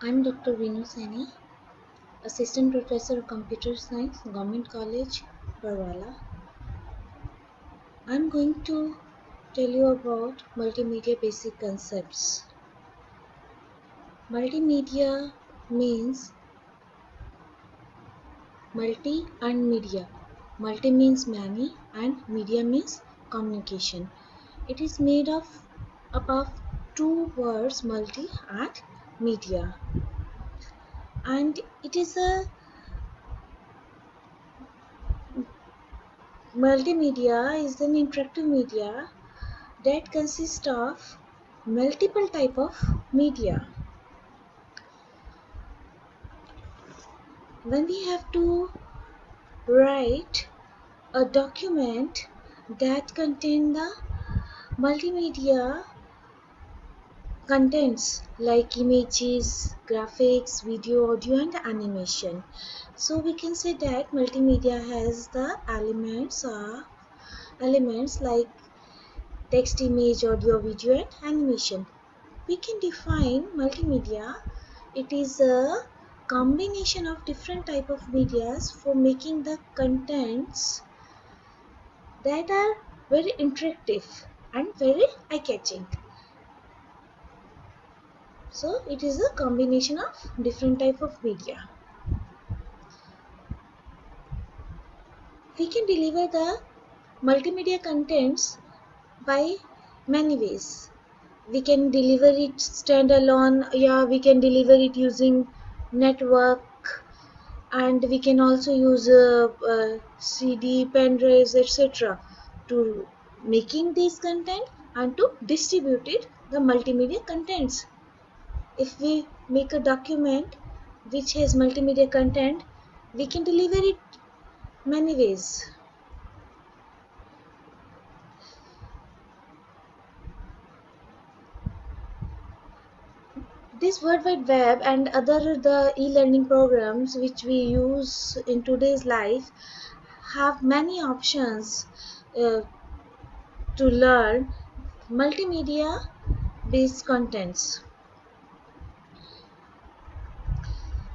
I'm Dr. Vinu Saini, Assistant Professor of Computer Science, Government College, Barwala. I'm going to tell you about multimedia basic concepts. Multimedia means multi and media. Multi means many and media means communication. It is made of above two words multi and media. And it is a multimedia is an interactive media that consists of multiple type of media. When we have to write a document that contain the multimedia contents like images, graphics, video, audio and animation. So we can say that multimedia has the elements like text, image, audio, video and animation. We can define multimedia. It is a combination of different type of medias for making the contents that are very interactive and very eye-catching. So it is a combination of different type of media. We can deliver the multimedia contents by many ways. We can deliver it standalone, yeah, we can deliver it using network, and we can also use CD, pen drives, etc. to making this content and to distribute it the multimedia contents. If we make a document which has multimedia content, we can deliver it many ways. This World Wide Web and other the e-learning programs which we use in today's life have many options uh, to learn multimedia based contents.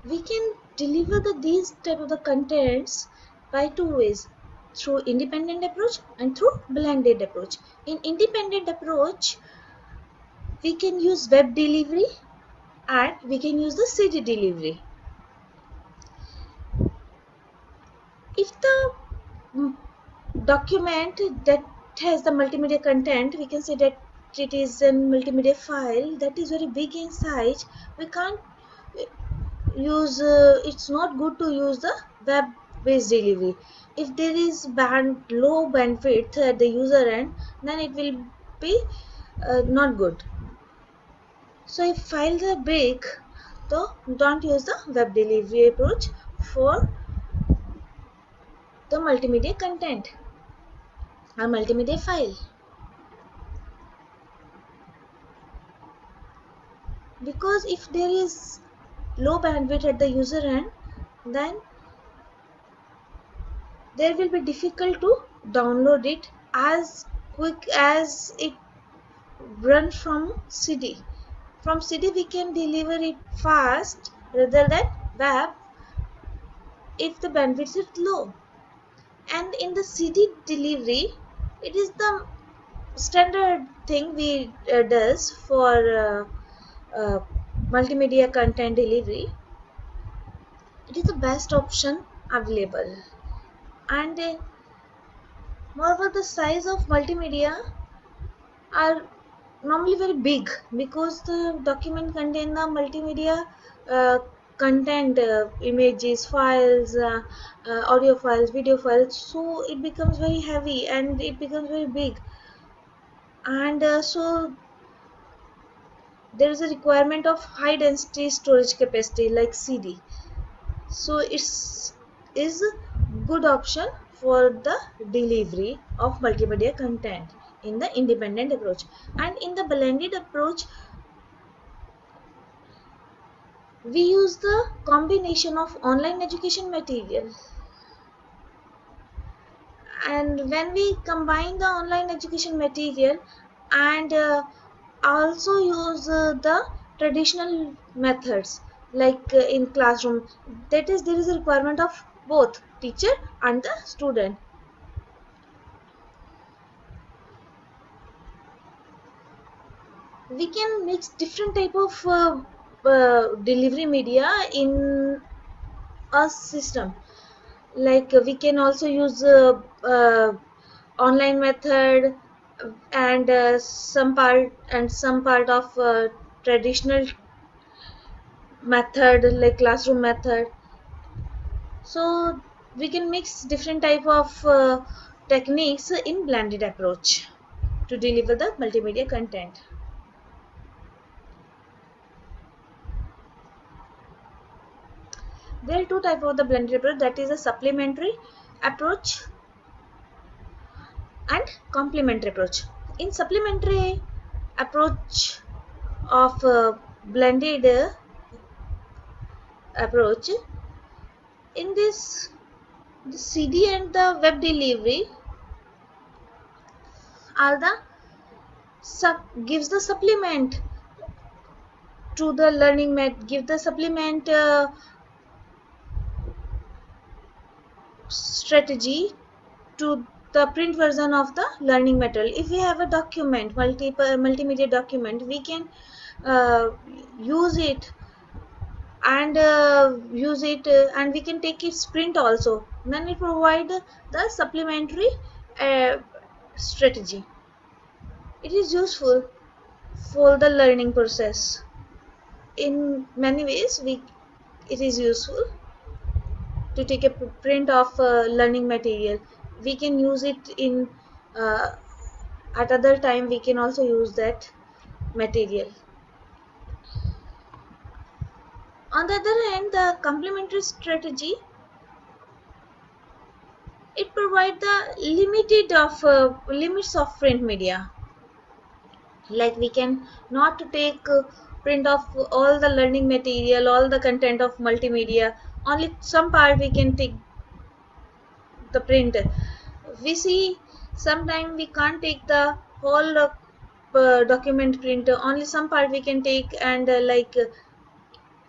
We can deliver these type of the contents by two ways, through independent approach and through blended approach. In independent approach, we can use web delivery and we can use the CD delivery. If the document that has the multimedia content, we can say that it is a multimedia file that is very big in size, we can't use it's not good to use the web based delivery. If there is low bandwidth at the user end, then it will be not good. So if files are big, so don't use the web delivery approach for the multimedia content or multimedia file, because if there is low bandwidth at the user end, then there will be difficult to download it as quick as it run from CD. From CD we can deliver it fast rather than web if the bandwidth is low. And in the CD delivery, it is the standard thing we does for multimedia content delivery. It is the best option available. And moreover, the size of multimedia are normally very big because the document contain the multimedia uh, content, images, files, audio files, video files, so it becomes very heavy and it becomes very big. And so there is a requirement of high density storage capacity like CD. So it's is a good option for the delivery of multimedia content in the independent approach. And in the blended approach, we use the combination of online education material, and when we combine the online education material and also use the traditional methods like in classroom. That is, there is a requirement of both teacher and the student. We can mix different type of delivery media in a system. Like we can also use online method, and some part of traditional method like classroom method. So we can mix different type of techniques in blended approach to deliver the multimedia content. There are two types of the blended approach, that is a supplementary approach and complementary approach. In supplementary approach of blended approach, in this the CD and the web delivery are the gives the supplement to the learning give the supplement strategy to the print version of the learning material. If we have a document, multimedia document, we can uh, use it and we can take its print also. Then we provide the supplementary uh, strategy. It is useful for the learning process. In many ways, it is useful to take a print of learning material. We can use it in uh, at other time. We can also use that material. On the other hand, the complementary strategy, it provides the limits of print media. Like we can not take print of all the learning material, all the content of multimedia. Only some part we can take the print. We see sometimes we can't take the whole document print. Only some part we can take, and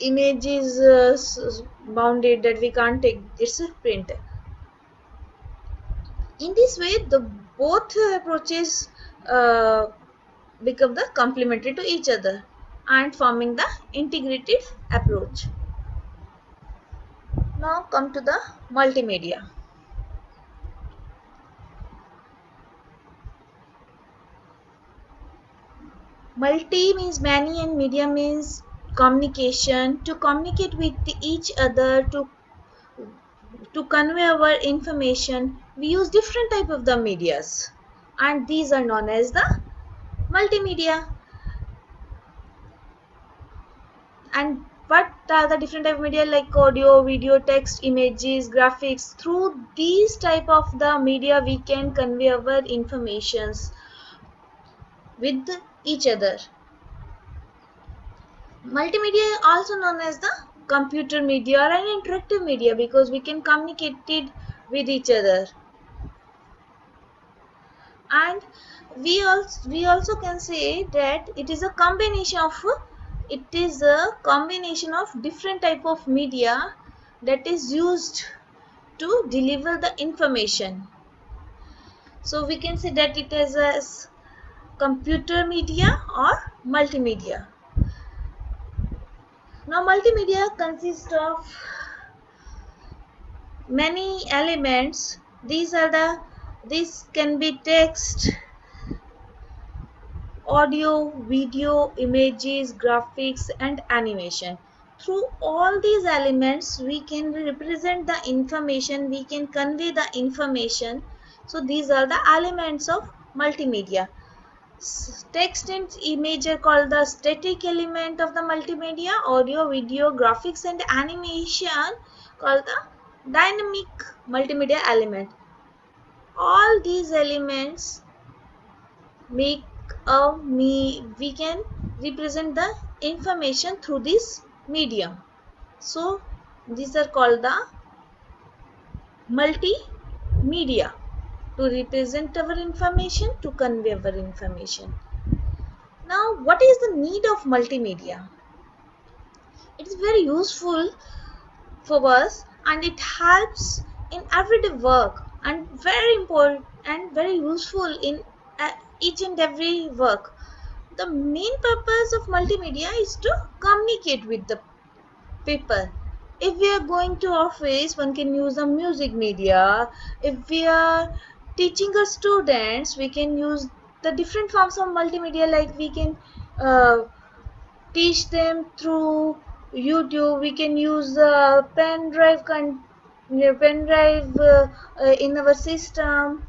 image is bounded that we can't take its print. In this way, the both approaches uh, become the complementary to each other and forming the integrative approach. Now come to the multimedia. Multi means many and media means communication. To communicate with each other, to convey our information, we use different type of the medias, and these are known as the multimedia. And what are the different type of media? Like audio, video, text, images, graphics. Through these type of the media, we can convey our informations with each other. Multimedia also known as the computer media or an interactive media, because we can communicate it with each other. And we also can say that it is a combination of different type of media that is used to deliver the information. So we can say that it is a computer media or multimedia. Now multimedia consists of many elements. These can be text, audio, video, images, graphics, and animation. Through all these elements, we can represent the information, we can convey the information. So these are the elements of multimedia. Text and image are called the static element of the multimedia. Audio, video, graphics, and animation called the dynamic multimedia element. All these elements make we can represent the information through this medium. So these are called the multimedia, to represent our information, to convey our information. Now, what is the need of multimedia? It is very useful for us, and it helps in everyday work, and very important and very useful in each and every work. The main purpose of multimedia is to communicate with the people. If we are going to office, one can use the music media. If we are teaching our students, we can use the different forms of multimedia, like we can uh, teach them through YouTube. We can use pen drive in our system,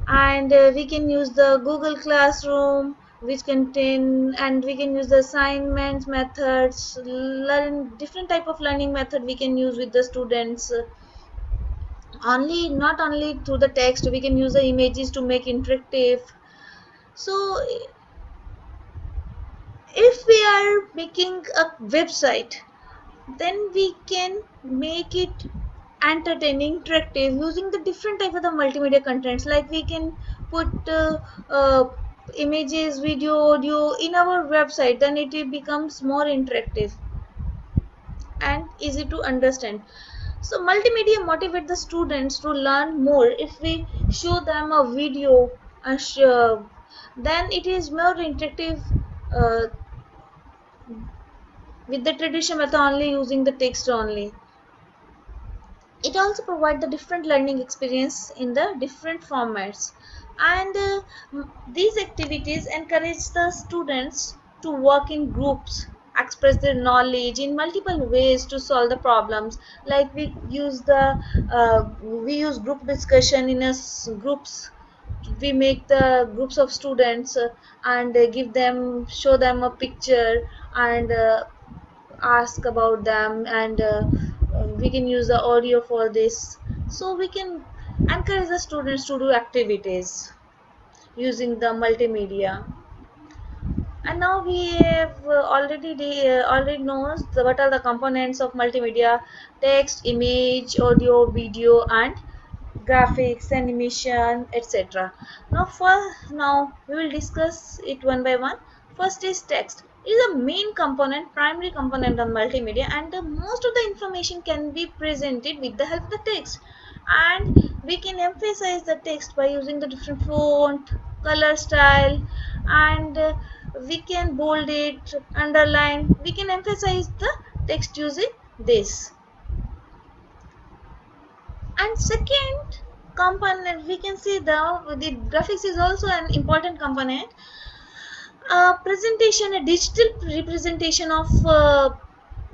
and we can use the Google Classroom, which contain, and we can use the assignments methods, learn different type of learning method we can use with the students. Only Not only through the text, we can use the images to make interactive. So if we are making a website, then we can make it entertaining, interactive, using the different type of the multimedia contents, like we can put uh, images, video, audio in our website. Then it becomes more interactive and easy to understand. So multimedia motivate the students to learn more. If we show them a video and then it is more interactive uh, with the traditional method, only using the text only. It also provides the different learning experience in the different formats, and these activities encourage the students to work in groups, express their knowledge in multiple ways to solve the problems. Like we use group discussion in groups. We make the groups of students and show them a picture, and ask about them, and we can use the audio for this. So we can encourage the students to do activities using the multimedia. And now we have already knows what are the components of multimedia: text, image, audio, video, and graphics, animation, etc. Now we will discuss it one by one. First is text. It is a main component, primary component of multimedia, and most of the information can be presented with the help of the text. And we can emphasize the text by using the different font, color style, and we can bold it, underline. We can emphasize the text using this. And second component, we can see the graphics is also an important component. Presentation, a digital representation of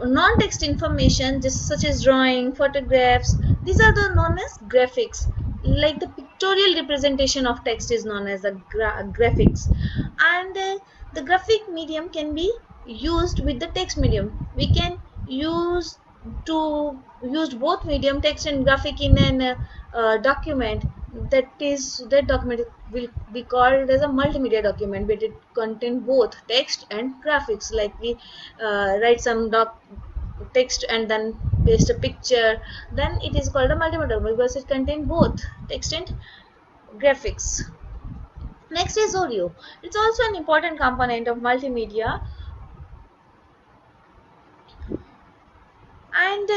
non-text information, just such as drawing, photographs. These are the known as graphics. Like the pictorial representation of text is known as the graphics. And the graphic medium can be used with the text medium. We can use use both medium, text and graphic, in an document. That document will be called as a multimedia document, but it contain both text and graphics. Like we write some text and then paste a picture, then it is called a multimedia document because it contains both text and graphics. Next is audio. It's also an important component of multimedia, and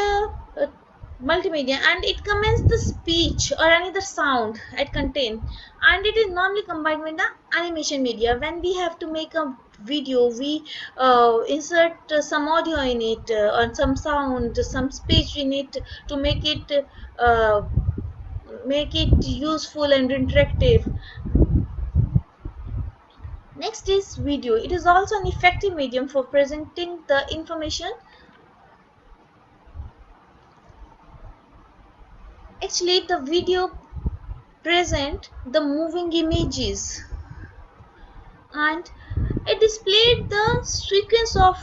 multimedia, and it commences the speech or any other sound it contain, and it is normally combined with the animation media. When we have to make a video, we insert some audio in it, or some sound, some speech in it, to uh, make it useful and interactive. Next is video. It is also an effective medium for presenting the information. Actually, the video present the moving images, and it displayed the sequence of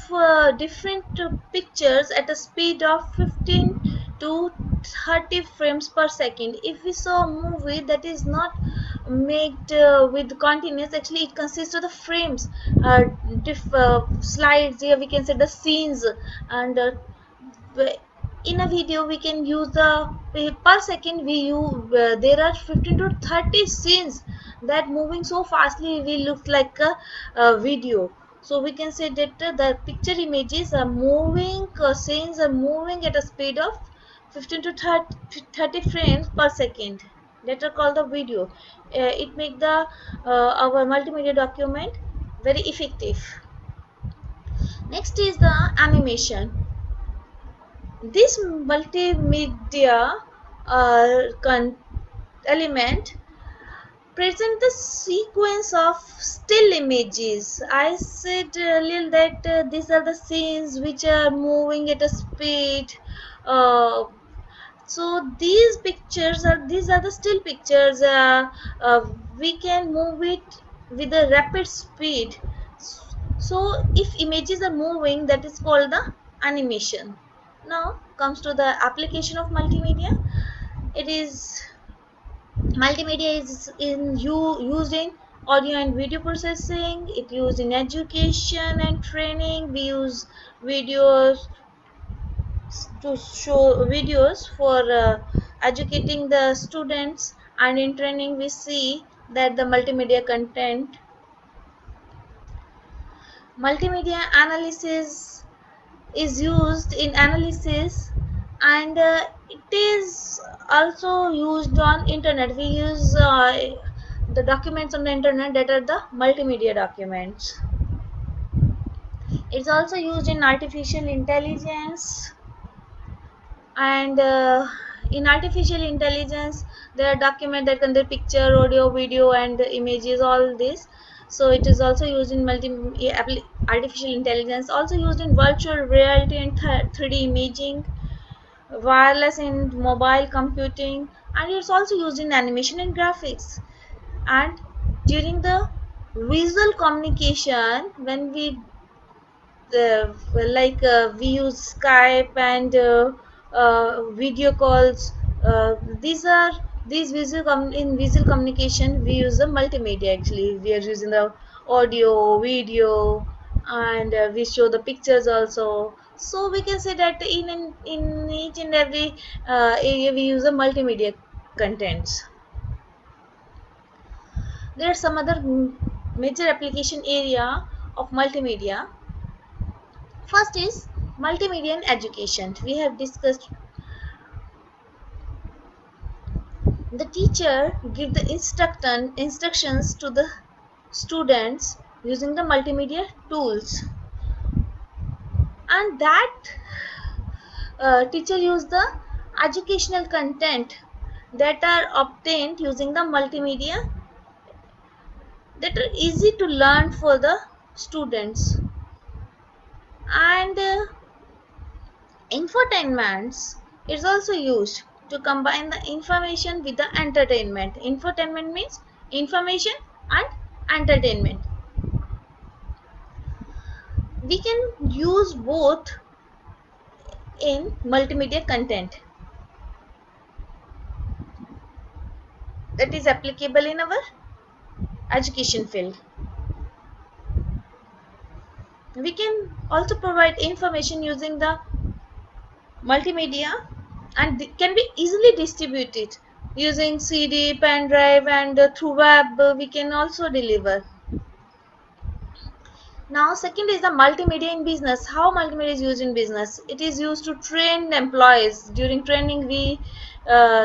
different pictures at a speed of 15 to 30 frames per second. If we saw a movie that is not made with continuous, actually it consists of the frames, slides. Here we can say the scenes, and in a video we can use per second we use there are 15 to 30 scenes that moving so fastly will look like a video. So we can say that the picture images are moving, scenes are moving at a speed of 15 to 30 frames per second. That are called the video. It make the our multimedia document very effective. Next is the animation. This multimedia element present the sequence of still images. I said earlier that these are the scenes which are moving at a speed. Uh, so these are the still pictures. We can move it with a rapid speed. So if images are moving, that is called the animation. Now comes to the application of multimedia. It is multimedia is used in audio and video processing. It used in education and training. We use videos to show videos for educating the students, and in training we see that the multimedia analysis is used in analysis, and it is also used on internet. We use the documents on the internet that are the multimedia documents. It's also used in artificial intelligence, and in artificial intelligence there are documents that contain picture, audio, video, and images, all this. So it is also used in artificial intelligence, also used in virtual reality and 3D imaging, wireless in mobile computing, and it's also used in animation and graphics. And during the visual communication, when we we use Skype and video calls, these are these in visual communication we use the multimedia. Actually we are using the audio, video, and we show the pictures also. So we can say that in each and every area we use the multimedia contents. There are some other major application area of multimedia. First is multimedia in education. We have discussed. The teacher give the instructions to the students using the multimedia tools, and that teacher use the educational content that are obtained using the multimedia, that are easy to learn for the students. And infotainments is also used to combine the information with the entertainment. Infotainment means information and entertainment. We can use both in multimedia content that is applicable in our education field. We can also provide information using the multimedia, and can be easily distributed using CD, pen drive, and through web we can also deliver. Now second is the multimedia in business. How multimedia is used in business? It is used to train employees. During training we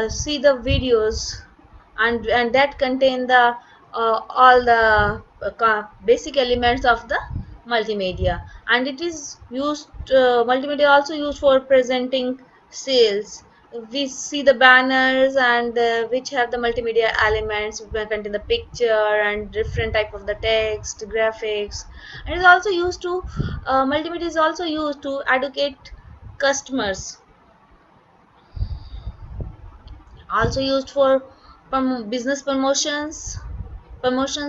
see the videos, and that contain the all the basic elements of the multimedia. And it is used multimedia also used for presenting sales. We see the banners, and which have the multimedia elements contain the picture and different type of the text, graphics. And it is also used to multimedia is also used to educate customers, also used for business promotions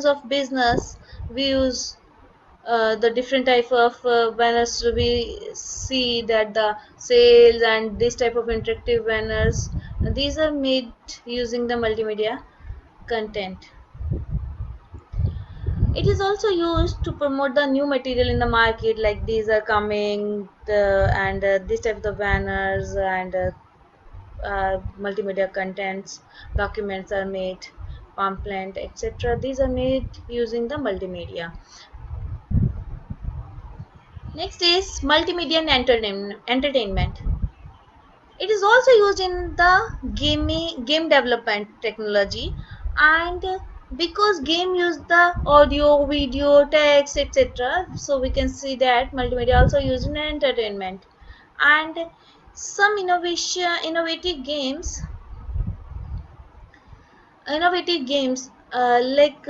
of business. We use the different type of banners. We see that the sales and this type of interactive banners, these are made using the multimedia content. It is also used to promote the new material in the market, like these are coming and this type of banners and multimedia contents, documents are made, pamphlet, etc. These are made using the multimedia. Next is multimedia and entertainment. It is also used in the game development technology, and because game use the audio, video, text, etc. So we can see that multimedia also used in entertainment, and some innovative games like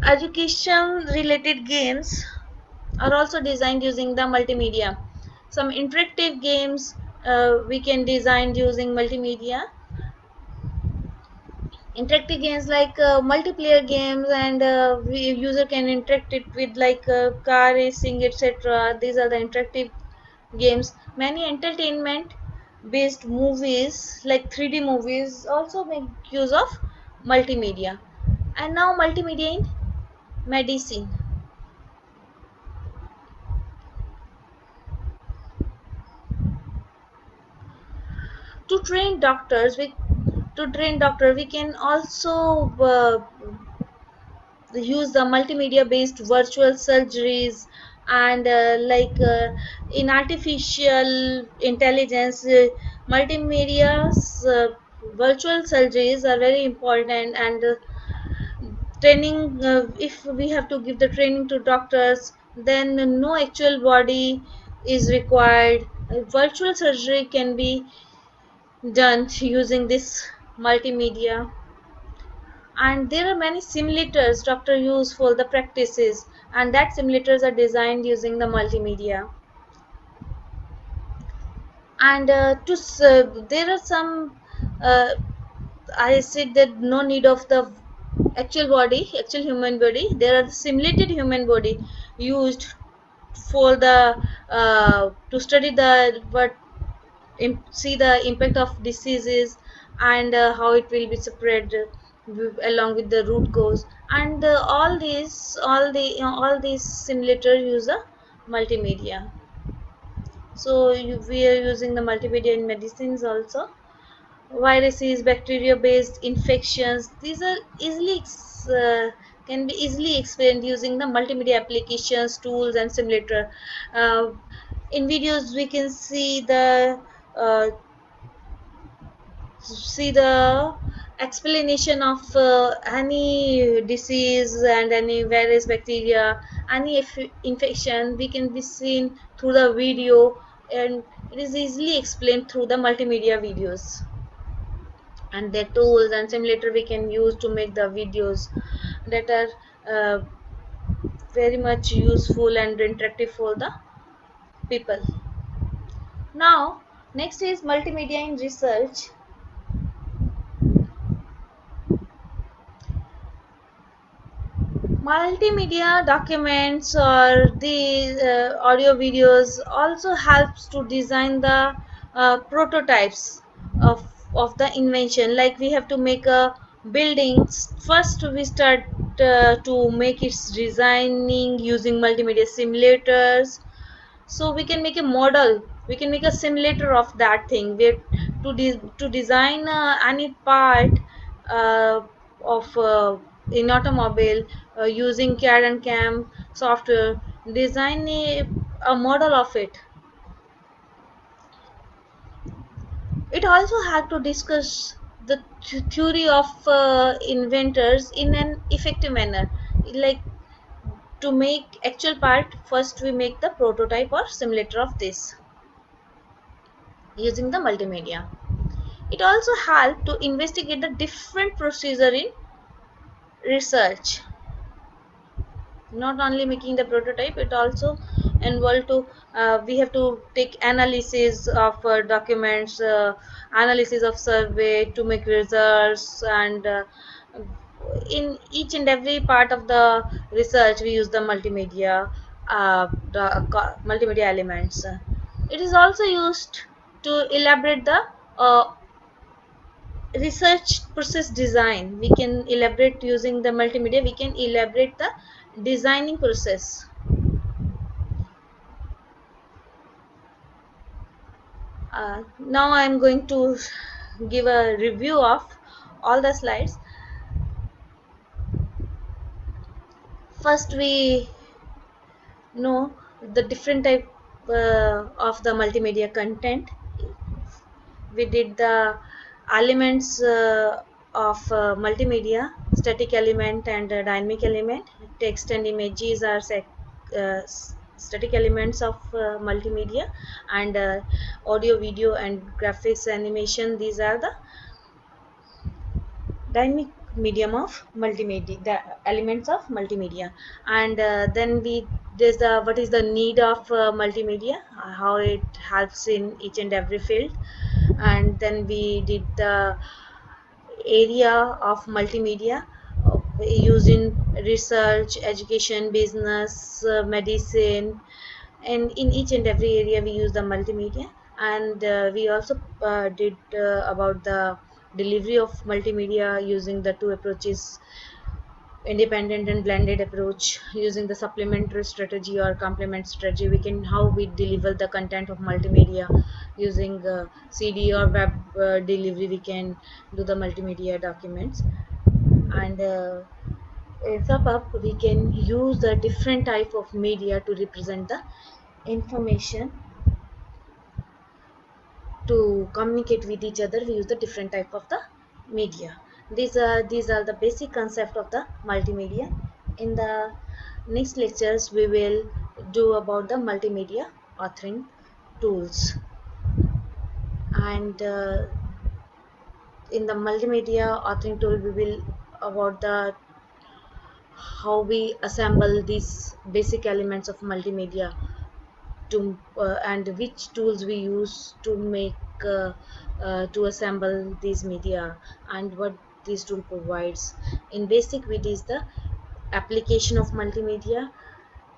education related games are also designed using the multimedia. Some interactive games we can design using multimedia. Interactive games like multiplayer games, and user can interact it with like car racing, etc. These are the interactive games. Many entertainment based movies like 3D movies also make use of multimedia. And now multimedia in medicine. To train doctors, we can also use the multimedia based virtual surgeries, and in artificial intelligence, multimedia virtual surgeries are very important, and training, if we have to give the training to doctors, then no actual body is required. Virtual surgery can be done using this multimedia. And there are many simulators doctor use for the practices, and that simulators are designed using the multimedia. And there are some uh, I said that no need of the actual human body. There are simulated human body used for the to study the what see the impact of diseases, and how it will be spread along with the root cause, and all these simulator use a multimedia. So we are using the multimedia in medicines also. Viruses, bacteria based infections, these are can be easily explained using the multimedia applications, tools, and simulator. uh, in videos we can uh, see the explanation of any disease and any virus, bacteria, any infection, we can be seen through the video, and it is easily explained through the multimedia videos. And the tools and simulator we can use to make the videos that are uh, very much useful and interactive for the people. Now next is multimedia in research. Multimedia documents or the audio videos also helps to design the prototypes of the invention. Like we have to make a building. First we start to make its designing using multimedia simulators. So we can make a model, we can make a simulator of that thing where to design any part uh, of in automobile using CAD and CAM software, design a model of it. It also had to discuss the theory of inventors in an effective manner. Like to make actual part, first we make the prototype or simulator of this using the multimedia. It also helped to investigate the different procedure in research. Not only making the prototype, it also involved to we have to take analysis of documents, analysis of survey to make results, and in each and every part of the research we use the multimedia, multimedia elements. It is also used to elaborate the uh, research process design. We can elaborate using the multimedia, we can elaborate the designing process. Now I'm going to give a review of all the slides. First we know the different type of the multimedia content. We did the elements of multimedia: static element and dynamic element. Text and images are static elements of multimedia, and audio, video, and graphics, animation, these are the dynamic medium of multimedia, the elements of multimedia. And then we there's the what is the need of multimedia, how it helps in each and every field. And then we did the area of multimedia used in research, education, business, medicine, and in each and every area we use the multimedia. And we also did about the delivery of multimedia using the two approaches: independent and blended approach. Using the supplementary strategy or complement strategy, we can how we deliver the content of multimedia. Using CD or web delivery, we can do the multimedia documents. And in sum up, we can use the different type of media to represent the information. To communicate with each other, we use the different type of the media. These are the basic concept of the multimedia. In the next lectures, we will do about the multimedia authoring tools. And in the multimedia authoring tool, we will about the how we assemble these basic elements of multimedia, to and which tools we use to make to assemble these media, and what this tool provides. In basic, it is the application of multimedia,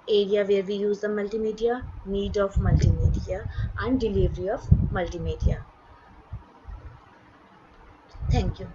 area where we use the multimedia, need of multimedia, and delivery of multimedia. Thank you.